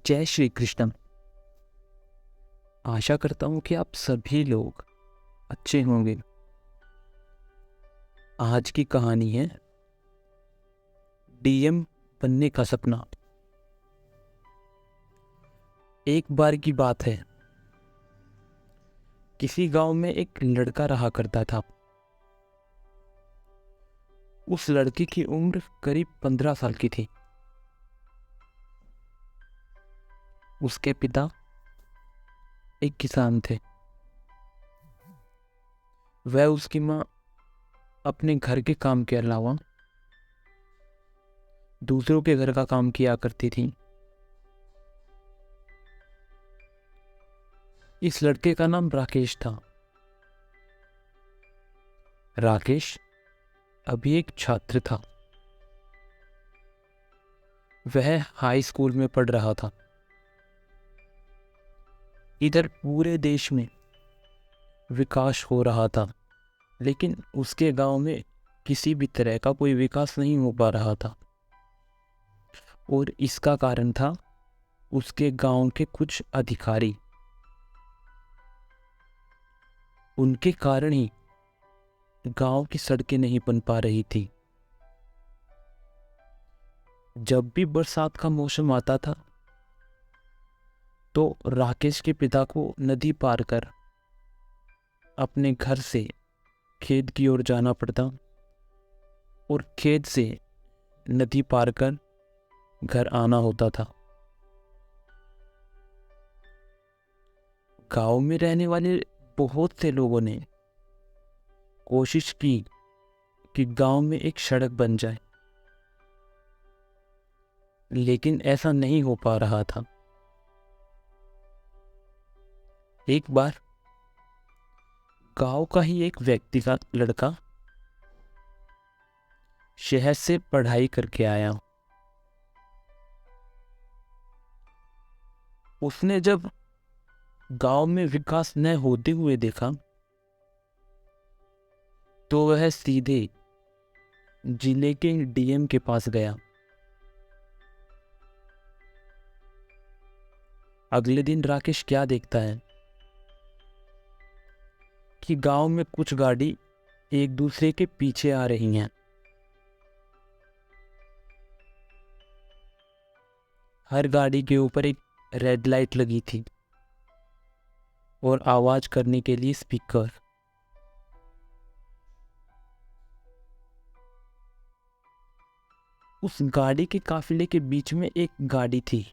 जय श्री कृष्ण। आशा करता हूँ कि आप सभी लोग अच्छे होंगे। आज की कहानी है डीएम बनने का सपना। एक बार की बात है, किसी गांव में एक लड़का रहा करता था। उस लड़के की उम्र करीब 15 साल की थी। उसके पिता एक किसान थे। वह उसकी माँ अपने घर के काम के अलावा दूसरों के घर का काम किया करती थी। इस लड़के का नाम राकेश था। राकेश अभी एक छात्र था। वह हाई स्कूल में पढ़ रहा था। इधर पूरे देश में विकास हो रहा था, लेकिन उसके गांव में किसी भी तरह का कोई विकास नहीं हो पा रहा था। और इसका कारण था उसके गांव के कुछ अधिकारी। उनके कारण ही गांव की सड़कें नहीं बन पा रही थी। जब भी बरसात का मौसम आता था तो राकेश के पिता को नदी पार कर अपने घर से खेत की ओर जाना पड़ता और खेत से नदी पार कर घर आना होता था। गांव में रहने वाले बहुत से लोगों ने कोशिश की कि गांव में एक सड़क बन जाए, लेकिन ऐसा नहीं हो पा रहा था। एक बार गांव का ही एक व्यक्ति का लड़का शहर से पढ़ाई करके आया। उसने जब गांव में विकास न होते हुए देखा तो वह सीधे जिले के डीएम के पास गया। अगले दिन राकेश क्या देखता है कि गांव में कुछ गाड़ी एक दूसरे के पीछे आ रही हैं। हर गाड़ी के ऊपर एक रेड लाइट लगी थी और आवाज करने के लिए स्पीकर। उस गाड़ी के काफिले के बीच में एक गाड़ी थी,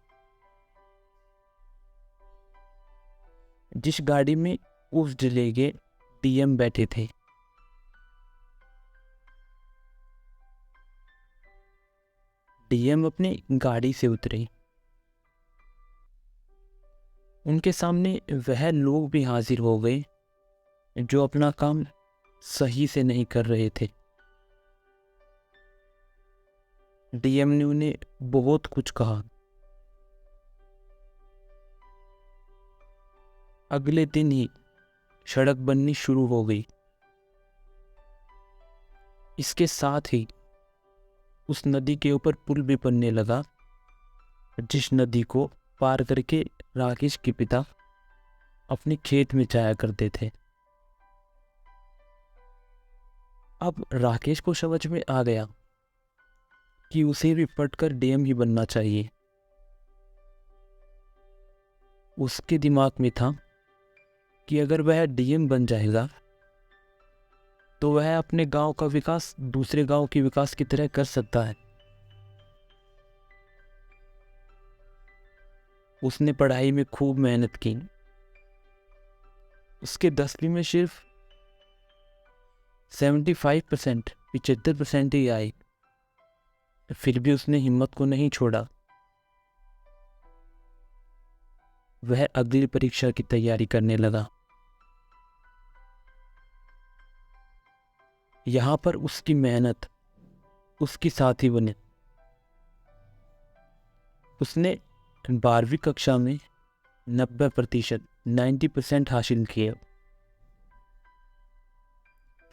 जिस गाड़ी में उस जिले के डीएम बैठे थे। डीएम अपनी गाड़ी से उतरे। उनके सामने वह लोग भी हाजिर हो गए जो अपना काम सही से नहीं कर रहे थे। डीएम ने उन्हें बहुत कुछ कहा। अगले दिन ही सड़क बननी शुरू हो गई। इसके साथ ही उस नदी के ऊपर पुल भी बनने लगा, जिस नदी को पार करके राकेश के पिता अपने खेत में जाया करते थे। अब राकेश को समझ में आ गया कि उसे भी पढ़कर डीएम ही बनना चाहिए। उसके दिमाग में था कि अगर वह डीएम बन जाएगा तो वह अपने गांव का विकास दूसरे गांव के विकास की तरह कर सकता है। उसने पढ़ाई में खूब मेहनत की। उसके 10वीं में सिर्फ 75% ही आई। फिर भी उसने हिम्मत को नहीं छोड़ा। वह अगली परीक्षा की तैयारी करने लगा। यहां पर उसकी मेहनत उसकी साथी बने। उसने 12वीं कक्षा में 90% हासिल किए।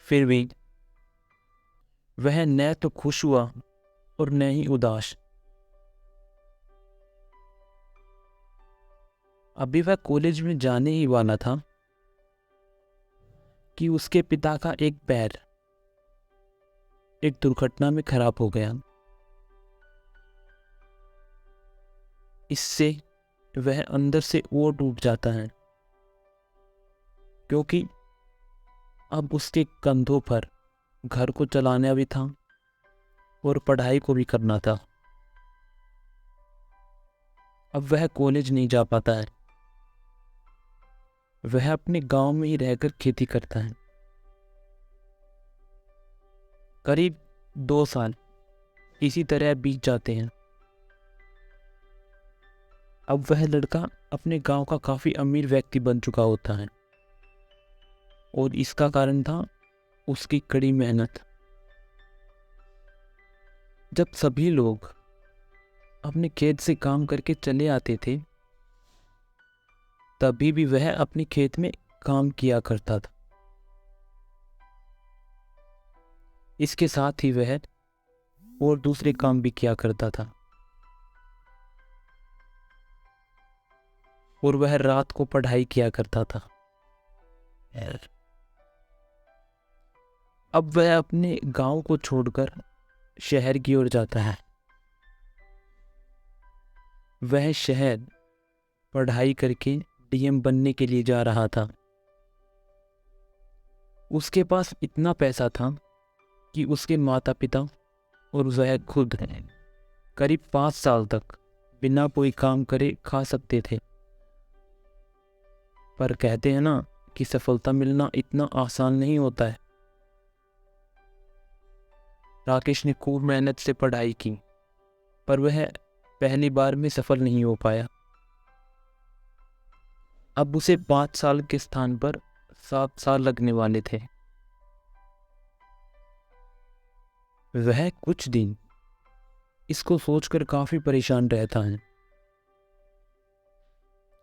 फिर भी वह न तो खुश हुआ और न ही उदास। अभी वह कॉलेज में जाने ही वाला था कि उसके पिता का एक पैर एक दुर्घटना में खराब हो गया। इससे वह अंदर से और टूट जाता है, क्योंकि अब उसके कंधों पर घर को चलाना भी था और पढ़ाई को भी करना था। अब वह कॉलेज नहीं जा पाता है, वह अपने गांव में ही रहकर खेती करता है। करीब 2 साल इसी तरह बीत जाते हैं। अब वह लड़का अपने गांव का काफी अमीर व्यक्ति बन चुका होता है और इसका कारण था उसकी कड़ी मेहनत। जब सभी लोग अपने खेत से काम करके चले आते थे, तभी भी वह अपने खेत में काम किया करता था। इसके साथ ही वह और दूसरे काम भी किया करता था और वह रात को पढ़ाई किया करता था। अब वह अपने गांव को छोड़कर शहर की ओर जाता है। वह शहर पढ़ाई करके डीएम बनने के लिए जा रहा था। उसके पास इतना पैसा था कि उसके माता पिता और वह खुद करीब 5 साल तक बिना कोई काम करे खा सकते थे। पर कहते हैं ना कि सफलता मिलना इतना आसान नहीं होता है। राकेश ने खूब मेहनत से पढ़ाई की, पर वह पहली बार में सफल नहीं हो पाया। अब उसे 5 साल के स्थान पर 7 साल लगने वाले थे। वह कुछ दिन इसको सोचकर काफी परेशान रहता है,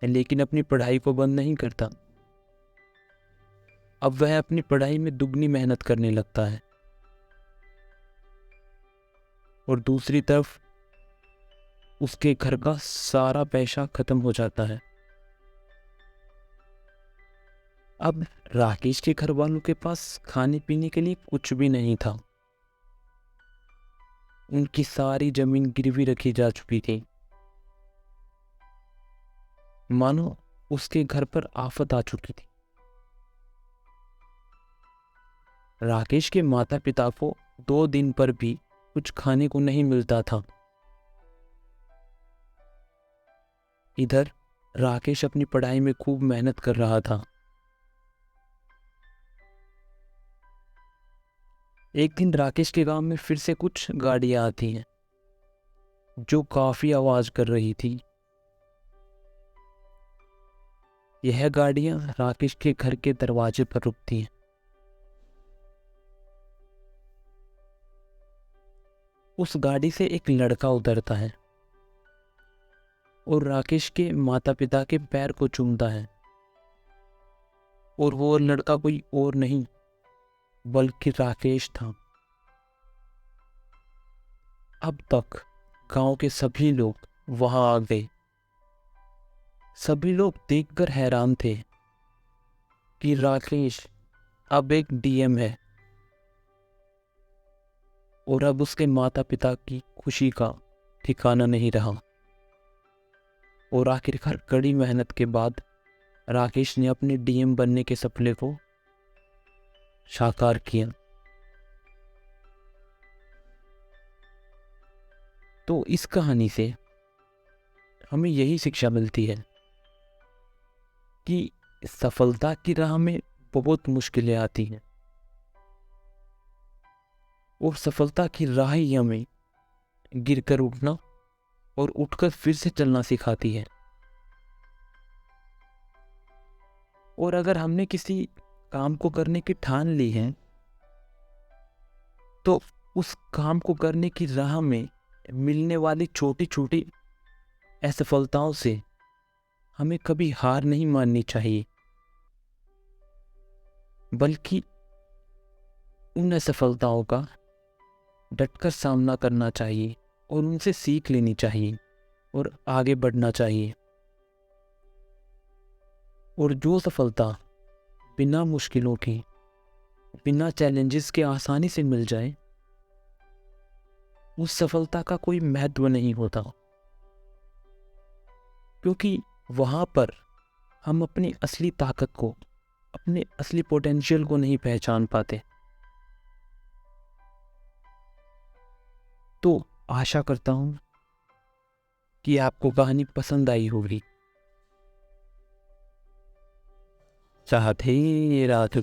लेकिन अपनी पढ़ाई को बंद नहीं करता। अब वह अपनी पढ़ाई में दुगनी मेहनत करने लगता है और दूसरी तरफ उसके घर का सारा पैसा खत्म हो जाता है। अब राकेश के घर वालों के पास खाने पीने के लिए कुछ भी नहीं था। उनकी सारी जमीन गिरवी रखी जा चुकी थी, मानो उसके घर पर आफत आ चुकी थी। राकेश के माता पिता को 2 दिन पर भी कुछ खाने को नहीं मिलता था। इधर राकेश अपनी पढ़ाई में खूब मेहनत कर रहा था। एक दिन राकेश के गांव में फिर से कुछ गाड़ियां आती हैं जो काफी आवाज कर रही थी। यह गाड़ियां राकेश के घर के दरवाजे पर रुकती हैं। उस गाड़ी से एक लड़का उतरता है और राकेश के माता पिता के पैर को चूमता है। और वो लड़का कोई और नहीं बल्कि राकेश था। अब तक गांव के सभी लोग वहां आ गए। सभी लोग देखकर हैरान थे कि राकेश अब एक डीएम है और अब उसके माता पिता की खुशी का ठिकाना नहीं रहा। और आखिरकार कड़ी मेहनत के बाद राकेश ने अपने डीएम बनने के सपने को साकार किया। तो इस कहानी से हमें यही शिक्षा मिलती है कि सफलता की राह में बहुत मुश्किलें आती हैं और सफलता की राह ही हमें गिरकर उठना और उठकर फिर से चलना सिखाती है। और अगर हमने किसी काम को करने की ठान ली है तो उस काम को करने की राह में मिलने वाली छोटी छोटी असफलताओं से हमें कभी हार नहीं माननी चाहिए, बल्कि उन असफलताओं का डटकर सामना करना चाहिए और उनसे सीख लेनी चाहिए और आगे बढ़ना चाहिए। और जो सफलता बिना मुश्किलों की, बिना चैलेंजेस के आसानी से मिल जाए, उस सफलता का कोई महत्व नहीं होता, क्योंकि वहाँ पर हम अपनी असली ताकत को, अपने असली पोटेंशियल को नहीं पहचान पाते। तो आशा करता हूँ कि आपको कहानी पसंद आई होगी। चाहते रात